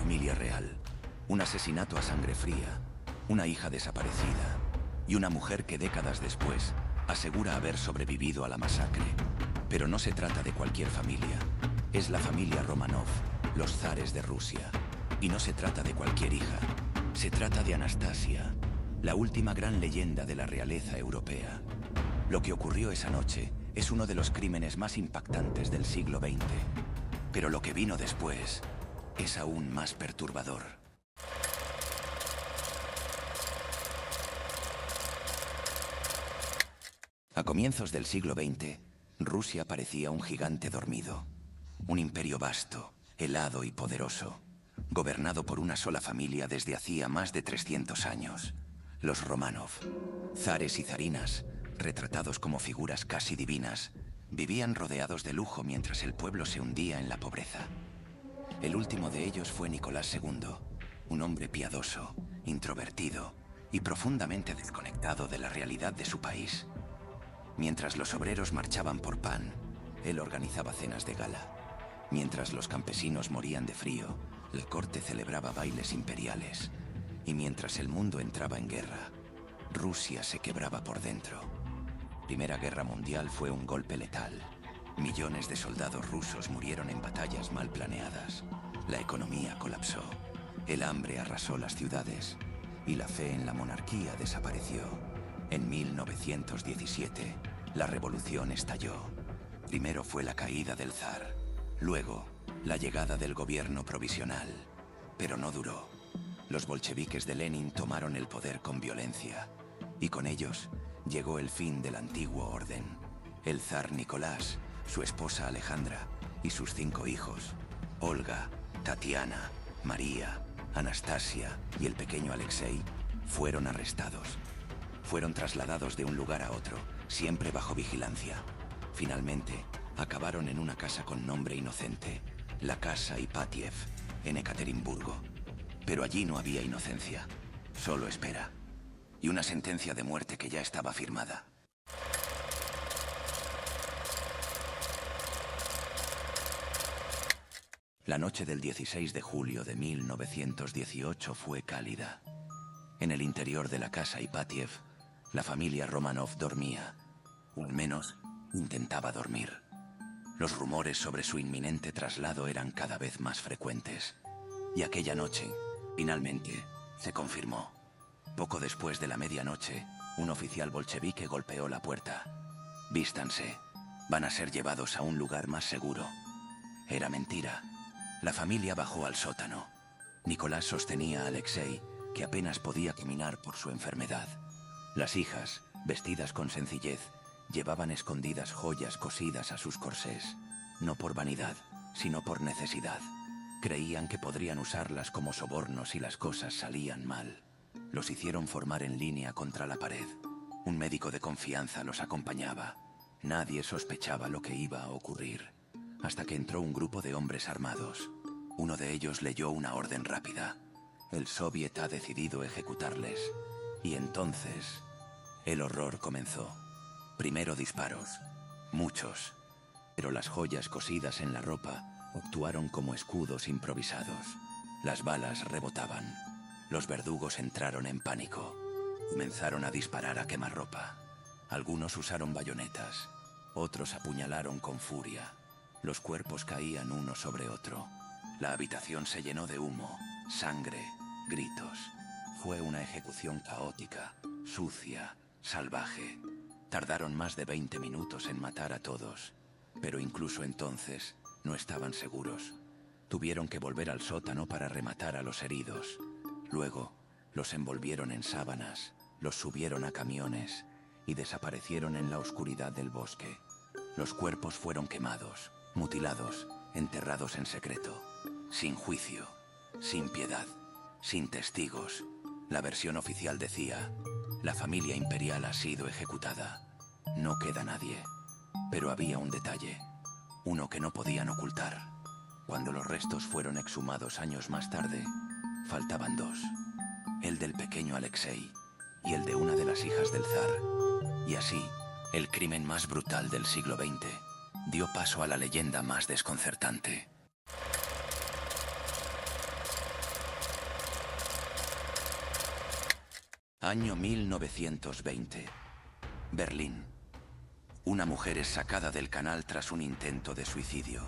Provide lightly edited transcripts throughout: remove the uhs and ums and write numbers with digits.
familia real, un asesinato a sangre fría, una hija desaparecida y una mujer que décadas después asegura haber sobrevivido a la masacre. Pero no se trata de cualquier familia. Es la familia Romanov, los zares de Rusia. Y no se trata de cualquier hija. Se trata de Anastasia, la última gran leyenda de la realeza europea. Lo que ocurrió esa noche es uno de los crímenes más impactantes del siglo XX. Pero lo que vino después es aún más perturbador. A comienzos del siglo XX, Rusia parecía un gigante dormido. Un imperio vasto, helado y poderoso, gobernado por una sola familia desde hacía más de 300 años. Los Romanov, zares y zarinas, retratados como figuras casi divinas, vivían rodeados de lujo mientras el pueblo se hundía en la pobreza. El último de ellos fue Nicolás II, un hombre piadoso, introvertido y profundamente desconectado de la realidad de su país. Mientras los obreros marchaban por pan, él organizaba cenas de gala. Mientras los campesinos morían de frío, la corte celebraba bailes imperiales. Y mientras el mundo entraba en guerra, Rusia se quebraba por dentro. La Primera Guerra Mundial fue un golpe letal. Millones de soldados rusos murieron en batallas mal planeadas. La economía colapsó. El hambre arrasó las ciudades. Y la fe en la monarquía desapareció. En 1917, la revolución estalló. Primero fue la caída del zar. Luego, la llegada del gobierno provisional. Pero no duró. Los bolcheviques de Lenin tomaron el poder con violencia. Y con ellos llegó el fin del antiguo orden. El zar Nicolás, su esposa Alejandra y sus 5 hijos, Olga, Tatiana, María, Anastasia y el pequeño Alexei, fueron arrestados. Fueron trasladados de un lugar a otro, siempre bajo vigilancia. Finalmente, acabaron en una casa con nombre inocente, la Casa Ipatiev, en Ekaterimburgo. Pero allí no había inocencia, solo espera. Y una sentencia de muerte que ya estaba firmada. La noche del 16 de julio de 1918 fue cálida. En el interior de la casa Ipatiev, la familia Romanov dormía, o al menos intentaba dormir. Los rumores sobre su inminente traslado eran cada vez más frecuentes. Y aquella noche, finalmente, se confirmó. Poco después de la medianoche, un oficial bolchevique golpeó la puerta. «Vístanse, van a ser llevados a un lugar más seguro». Era mentira. La familia bajó al sótano. Nicolás sostenía a Alexei, que apenas podía caminar por su enfermedad. Las hijas, vestidas con sencillez, llevaban escondidas joyas cosidas a sus corsés. No por vanidad, sino por necesidad. Creían que podrían usarlas como soborno si las cosas salían mal. Los hicieron formar en línea contra la pared. Un médico de confianza los acompañaba. Nadie sospechaba lo que iba a ocurrir. Hasta que entró un grupo de hombres armados. Uno de ellos leyó una orden rápida. El soviet ha decidido ejecutarles. Y entonces, el horror comenzó. Primero disparos. Muchos. Pero las joyas cosidas en la ropa actuaron como escudos improvisados. Las balas rebotaban. Los verdugos entraron en pánico. Comenzaron a disparar a quemarropa. Algunos usaron bayonetas. Otros apuñalaron con furia. Los cuerpos caían uno sobre otro. La habitación se llenó de humo, sangre, gritos. Fue una ejecución caótica, sucia, salvaje. Tardaron más de 20 minutos en matar a todos. Pero incluso entonces no estaban seguros. Tuvieron que volver al sótano para rematar a los heridos. Luego, los envolvieron en sábanas, los subieron a camiones y desaparecieron en la oscuridad del bosque. Los cuerpos fueron quemados, mutilados, enterrados en secreto, sin juicio, sin piedad, sin testigos. La versión oficial decía: la familia imperial ha sido ejecutada. No queda nadie. Pero había un detalle, uno que no podían ocultar. Cuando los restos fueron exhumados años más tarde, faltaban 2. El del pequeño Alexei y el de una de las hijas del zar. Y así, el crimen más brutal del siglo XX dio paso a la leyenda más desconcertante. Año 1920. Berlín. Una mujer es sacada del canal tras un intento de suicidio.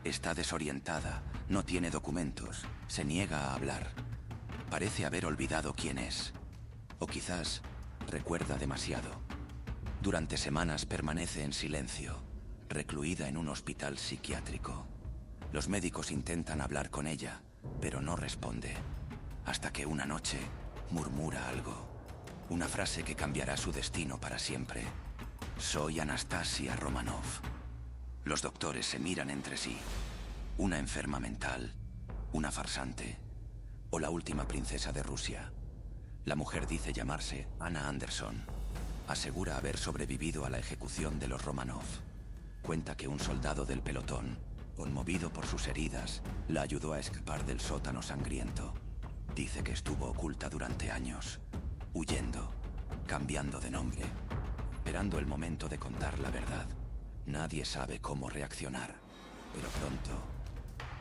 Está desorientada, no tiene documentos, se niega a hablar. Parece haber olvidado quién es. O quizás recuerda demasiado. Durante semanas permanece en silencio, recluida en un hospital psiquiátrico. Los médicos intentan hablar con ella, pero no responde. Hasta que una noche murmura algo. Una frase que cambiará su destino para siempre. Soy Anastasia Romanov. Los doctores se miran entre sí. Una enferma mental, una farsante, o la última princesa de Rusia. La mujer dice llamarse Anna Anderson. Asegura haber sobrevivido a la ejecución de los Romanov. Cuenta que un soldado del pelotón, conmovido por sus heridas, la ayudó a escapar del sótano sangriento. Dice que estuvo oculta durante años, huyendo, cambiando de nombre, esperando el momento de contar la verdad. Nadie sabe cómo reaccionar, pero pronto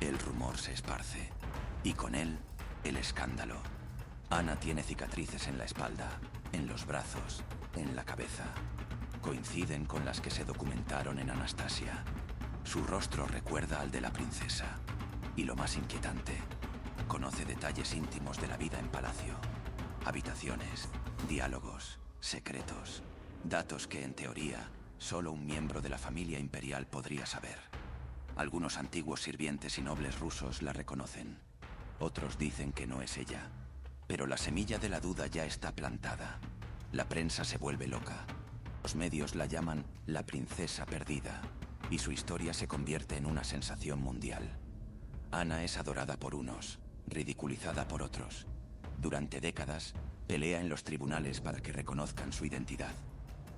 el rumor se esparce, y con él el escándalo. Ana tiene cicatrices en la espalda, en los brazos, en la cabeza. Coinciden con las que se documentaron en Anastasia. Su rostro recuerda al de la princesa. Y lo más inquietante, conoce detalles íntimos de la vida en palacio. Habitaciones, diálogos, secretos. Datos que, en teoría, solo un miembro de la familia imperial podría saber. Algunos antiguos sirvientes y nobles rusos la reconocen. Otros dicen que no es ella. Pero la semilla de la duda ya está plantada. La prensa se vuelve loca. Los medios la llaman la princesa perdida, y su historia se convierte en una sensación mundial. Ana es adorada por unos, ridiculizada por otros. Durante décadas, pelea en los tribunales para que reconozcan su identidad.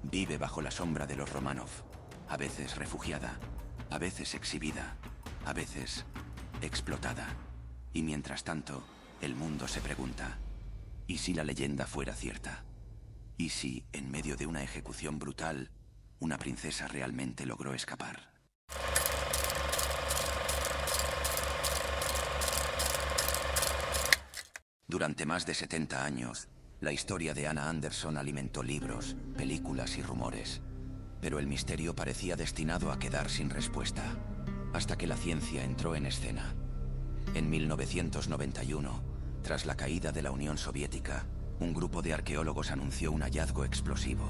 Vive bajo la sombra de los Romanov, a veces refugiada, a veces exhibida, a veces explotada. Y mientras tanto, el mundo se pregunta, ¿y si la leyenda fuera cierta? ¿Y si, en medio de una ejecución brutal, una princesa realmente logró escapar? Durante más de 70 años, la historia de Anna Anderson alimentó libros, películas y rumores. Pero el misterio parecía destinado a quedar sin respuesta, hasta que la ciencia entró en escena. En 1991, tras la caída de la Unión Soviética, un grupo de arqueólogos anunció un hallazgo explosivo.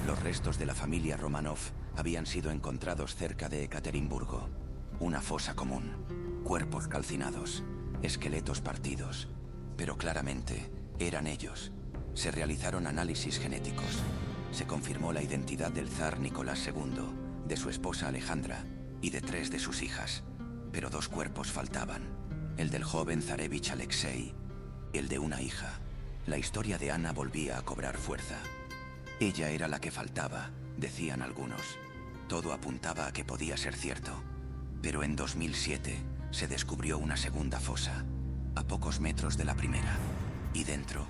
Los restos de la familia Romanov habían sido encontrados cerca de Ekaterimburgo. Una fosa común, cuerpos calcinados, esqueletos partidos. Pero claramente, eran ellos. Se realizaron análisis genéticos. Se confirmó la identidad del zar Nicolás II, de su esposa Alejandra y de 3 de sus hijas. Pero 2 cuerpos faltaban. El del joven zarevich Alexei y el de una hija. La historia de Ana volvía a cobrar fuerza. Ella era la que faltaba, decían algunos. Todo apuntaba a que podía ser cierto. Pero en 2007 se descubrió una segunda fosa, a pocos metros de la primera. Y dentro,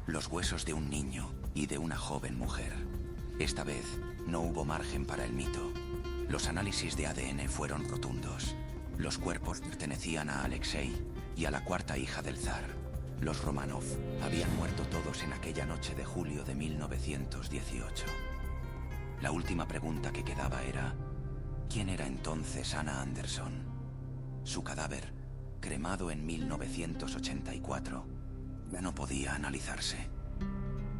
los huesos de un niño y de una joven mujer. Esta vez, no hubo margen para el mito. Los análisis de ADN fueron rotundos. Los cuerpos pertenecían a Alexei y a la 4ª hija del zar. Los Romanov habían muerto todos en aquella noche de julio de 1918. La última pregunta que quedaba era, ¿quién era entonces Anna Anderson? Su cadáver, cremado en 1984, ya no podía analizarse.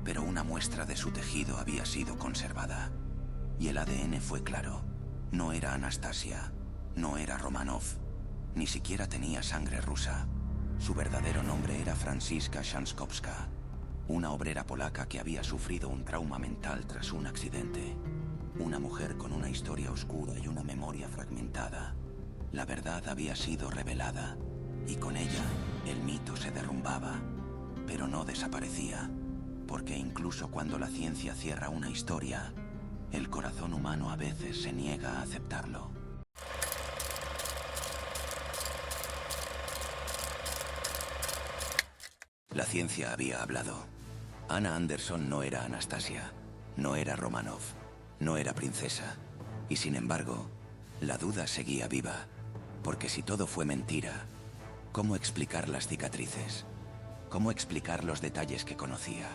Pero una muestra de su tejido había sido conservada. Y el ADN fue claro. No era Anastasia, no era Romanov, ni siquiera tenía sangre rusa. Su verdadero nombre era Franziska Szankowska, una obrera polaca que había sufrido un trauma mental tras un accidente. Una mujer con una historia oscura y una memoria fragmentada. La verdad había sido revelada, y con ella el mito se derrumbaba, pero no desaparecía, porque incluso cuando la ciencia cierra una historia, el corazón humano a veces se niega a aceptarlo. La ciencia había hablado. Anna Anderson no era Anastasia, no era Romanov, no era princesa. Y sin embargo, la duda seguía viva. Porque si todo fue mentira, ¿cómo explicar las cicatrices? ¿Cómo explicar los detalles que conocía?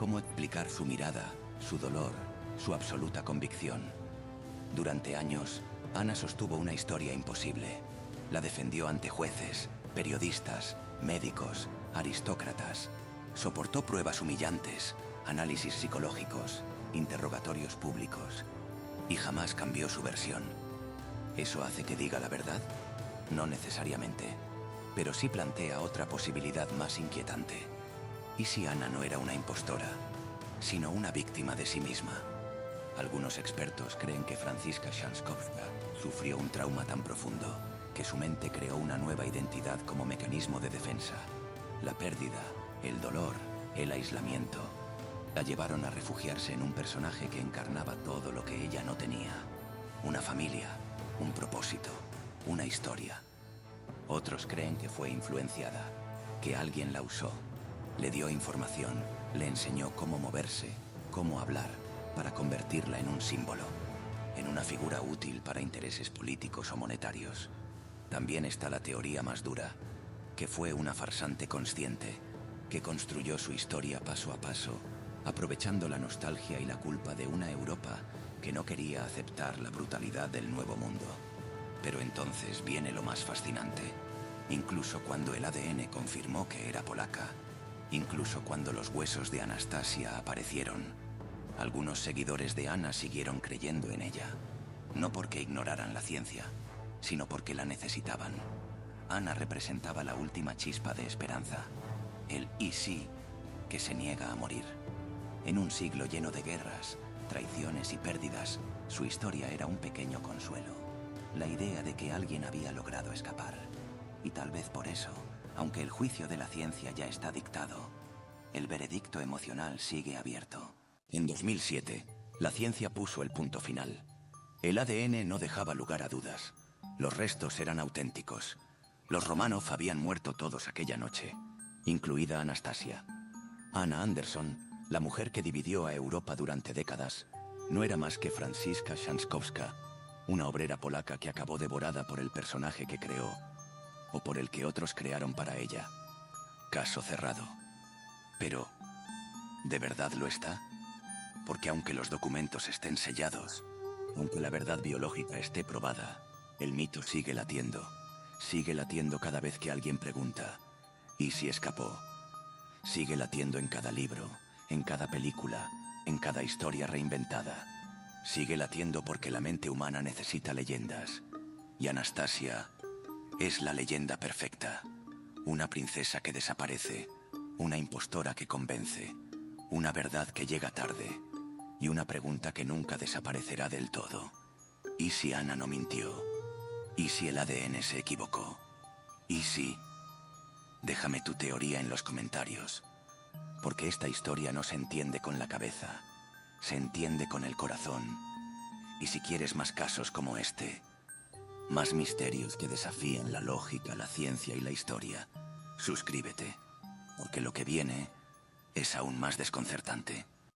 cómo explicar su mirada, su dolor, su absoluta convicción. Durante años, Ana sostuvo una historia imposible. La defendió ante jueces, periodistas, médicos, aristócratas. Soportó pruebas humillantes, análisis psicológicos, interrogatorios públicos. Y jamás cambió su versión. ¿Eso hace que diga la verdad? No necesariamente. Pero sí plantea otra posibilidad más inquietante. ¿Y si Ana no era una impostora, sino una víctima de sí misma? Algunos expertos creen que Franziska Szankowska sufrió un trauma tan profundo que su mente creó una nueva identidad como mecanismo de defensa. La pérdida, el dolor, el aislamiento, la llevaron a refugiarse en un personaje que encarnaba todo lo que ella no tenía. Una familia, un propósito, una historia. Otros creen que fue influenciada, que alguien la usó, le dio información, le enseñó cómo moverse, cómo hablar, para convertirla en un símbolo, en una figura útil para intereses políticos o monetarios. También está la teoría más dura, que fue una farsante consciente, que construyó su historia paso a paso, aprovechando la nostalgia y la culpa de una Europa que no quería aceptar la brutalidad del Nuevo Mundo. Pero entonces viene lo más fascinante. Incluso cuando el ADN confirmó que era polaca, incluso cuando los huesos de Anastasia aparecieron, algunos seguidores de Ana siguieron creyendo en ella. No porque ignoraran la ciencia, sino porque la necesitaban. Ana representaba la última chispa de esperanza, el y sí que se niega a morir. En un siglo lleno de guerras, traiciones y pérdidas, su historia era un pequeño consuelo. La idea de que alguien había logrado escapar. Y tal vez por eso, aunque el juicio de la ciencia ya está dictado, el veredicto emocional sigue abierto. En 2007, la ciencia puso el punto final. El ADN no dejaba lugar a dudas. Los restos eran auténticos. Los Romanov habían muerto todos aquella noche, incluida Anastasia. Anna Anderson, la mujer que dividió a Europa durante décadas, no era más que Franziska Szankowska, una obrera polaca que acabó devorada por el personaje que creó, o por el que otros crearon para ella. Caso cerrado. Pero, ¿de verdad lo está? Porque aunque los documentos estén sellados, aunque la verdad biológica esté probada, el mito sigue latiendo cada vez que alguien pregunta, ¿y si escapó? Sigue latiendo en cada libro, en cada película, en cada historia reinventada. Sigue latiendo porque la mente humana necesita leyendas. Y Anastasia es la leyenda perfecta. Una princesa que desaparece, una impostora que convence, una verdad que llega tarde y una pregunta que nunca desaparecerá del todo. ¿Y si Ana no mintió? ¿Y si el ADN se equivocó? ¿Y si...? Déjame tu teoría en los comentarios, porque esta historia no se entiende con la cabeza, se entiende con el corazón. Y si quieres más casos como este, más misterios que desafían la lógica, la ciencia y la historia, suscríbete, porque lo que viene es aún más desconcertante.